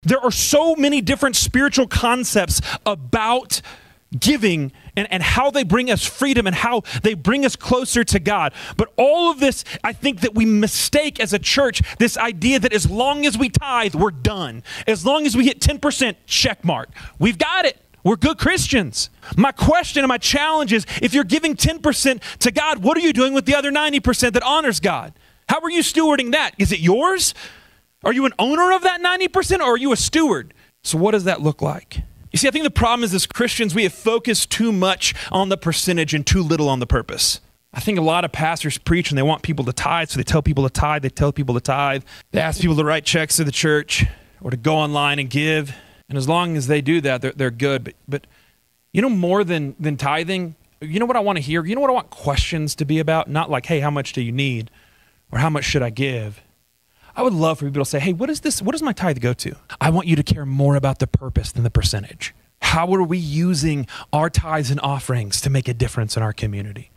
There are so many different spiritual concepts about giving and how they bring us freedom and how they bring us closer to God. But all of this, I think that we mistake as a church, this idea that as long as we tithe, we're done. As long as we hit 10%, check mark. We've got it. We're good Christians. My question and my challenge is, if you're giving 10% to God, what are you doing with the other 90% that honors God? How are you stewarding that? Is it yours? Are you an owner of that 90% or are you a steward? So what does that look like? You see, I think the problem is as Christians, we have focused too much on the percentage and too little on the purpose. I think a lot of pastors preach and they want people to tithe, so they tell people to tithe, They ask people to write checks to the church or to go online and give. And as long as they do that, they're good. But you know, more than tithing, you know what I want to hear? You know what I want questions to be about? Not like, hey, how much do you need? Or how much should I give? I would love for people to say, hey, what is this? What does my tithe go to? I want you to care more about the purpose than the percentage. How are we using our tithes and offerings to make a difference in our community?